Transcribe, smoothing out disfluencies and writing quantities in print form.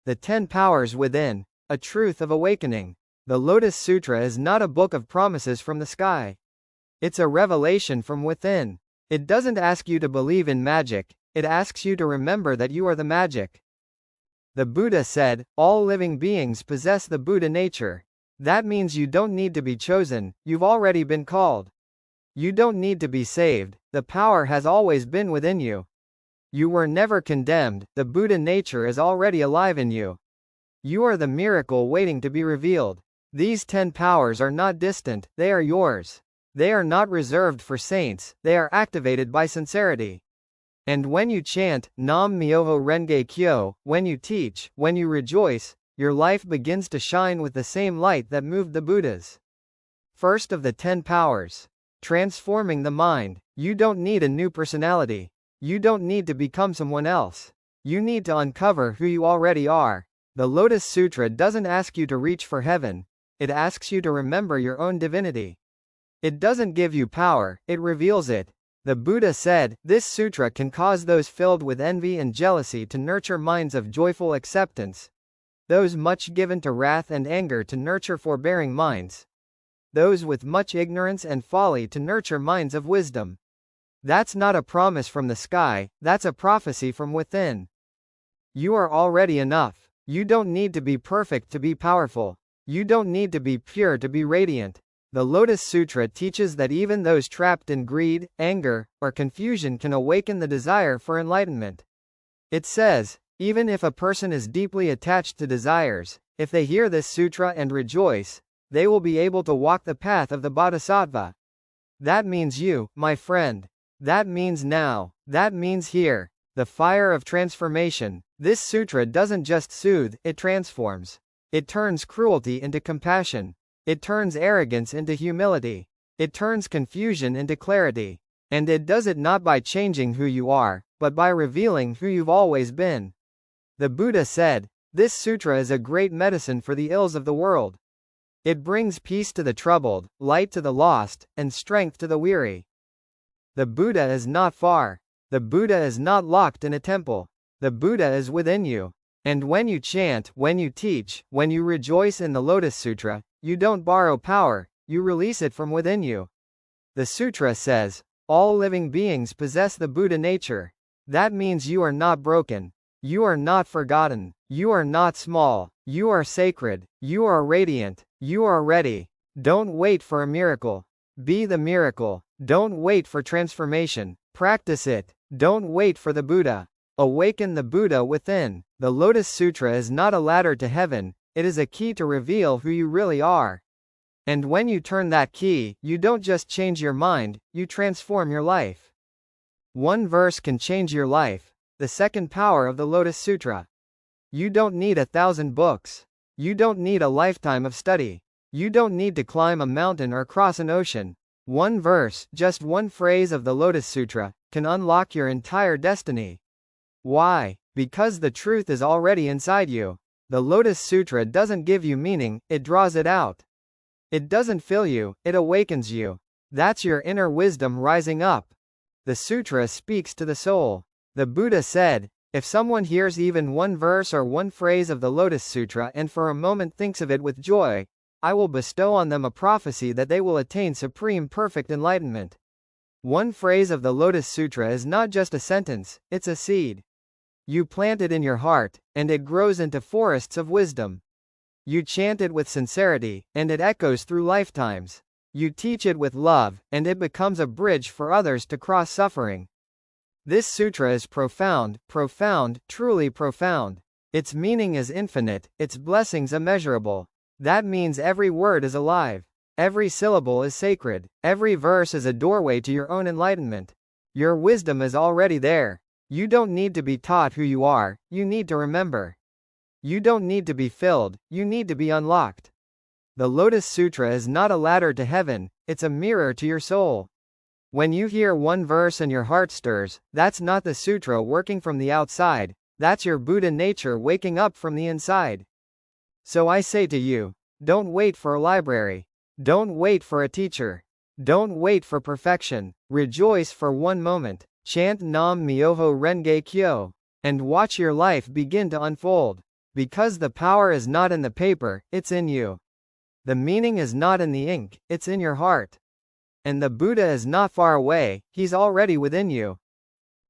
the 10 powers within, a truth of awakening. The Lotus Sutra is not a book of promises from the sky. It's a revelation from within. It doesn't ask you to believe in magic, it asks you to remember that you are the magic. The Buddha said, all living beings possess the Buddha nature. That means you don't need to be chosen, you've already been called. You don't need to be saved, the power has always been within you. You were never condemned, the Buddha nature is already alive in you. You are the miracle waiting to be revealed. These 10 powers are not distant, they are yours. They are not reserved for saints, they are activated by sincerity. And when you chant, Nam Myoho Renge Kyo, when you teach, when you rejoice, your life begins to shine with the same light that moved the Buddhas. First of the 10 powers. Transforming the mind. You don't need a new personality. You don't need to become someone else. You need to uncover who you already are. The Lotus Sutra doesn't ask you to reach for heaven, it asks you to remember your own divinity. It doesn't give you power, it reveals it. The Buddha said, this sutra can cause those filled with envy and jealousy to nurture minds of joyful acceptance. Those much given to wrath and anger to nurture forbearing minds. Those with much ignorance and folly to nurture minds of wisdom. That's not a promise from the sky, that's a prophecy from within. You are already enough. You don't need to be perfect to be powerful. You don't need to be pure to be radiant. The Lotus Sutra teaches that even those trapped in greed, anger, or confusion can awaken the desire for enlightenment. It says, even if a person is deeply attached to desires, if they hear this sutra and rejoice, they will be able to walk the path of the Bodhisattva. That means you, my friend. That means now. That means here. The fire of transformation. This sutra doesn't just soothe, it transforms. It turns cruelty into compassion. It turns arrogance into humility. It turns confusion into clarity. And it does it not by changing who you are, but by revealing who you've always been. The Buddha said, this sutra is a great medicine for the ills of the world. It brings peace to the troubled, light to the lost, and strength to the weary. The Buddha is not far. The Buddha is not locked in a temple. The Buddha is within you. And when you chant, when you teach, when you rejoice in the Lotus Sutra, you don't borrow power, you release it from within you. The sutra says, all living beings possess the Buddha nature. That means you are not broken. You are not forgotten. You are not small. You are sacred. You are radiant. You are ready. Don't wait for a miracle. Be the miracle. Don't wait for transformation. Practice it. Don't wait for the Buddha. Awaken the Buddha within. The Lotus Sutra is not a ladder to heaven, it is a key to reveal who you really are. And when you turn that key, you don't just change your mind, you transform your life. One verse can change your life. The second power of the Lotus Sutra. You don't need 1,000 books. You don't need a lifetime of study. You don't need to climb a mountain or cross an ocean. One verse, just one phrase of the Lotus Sutra, can unlock your entire destiny. Why? Because the truth is already inside you. The Lotus Sutra doesn't give you meaning, it draws it out. It doesn't fill you, it awakens you. That's your inner wisdom rising up. The sutra speaks to the soul. The Buddha said, if someone hears even one verse or one phrase of the Lotus Sutra and for a moment thinks of it with joy, I will bestow on them a prophecy that they will attain supreme perfect enlightenment. One phrase of the Lotus Sutra is not just a sentence, it's a seed. You plant it in your heart, and it grows into forests of wisdom. You chant it with sincerity, and it echoes through lifetimes. You teach it with love, and it becomes a bridge for others to cross suffering. This sutra is profound, profound, truly profound. Its meaning is infinite, its blessings immeasurable. That means every word is alive. Every syllable is sacred. Every verse is a doorway to your own enlightenment. Your wisdom is already there. You don't need to be taught who you are, you need to remember. You don't need to be filled, you need to be unlocked. The Lotus Sutra is not a ladder to heaven, it's a mirror to your soul. When you hear one verse and your heart stirs, that's not the sutra working from the outside, that's your Buddha nature waking up from the inside. So I say to you, don't wait for a library. Don't wait for a teacher. Don't wait for perfection. Rejoice for one moment. Chant Nam Myoho Renge Kyo. And watch your life begin to unfold. Because the power is not in the paper, it's in you. The meaning is not in the ink, it's in your heart. And the Buddha is not far away, he's already within you.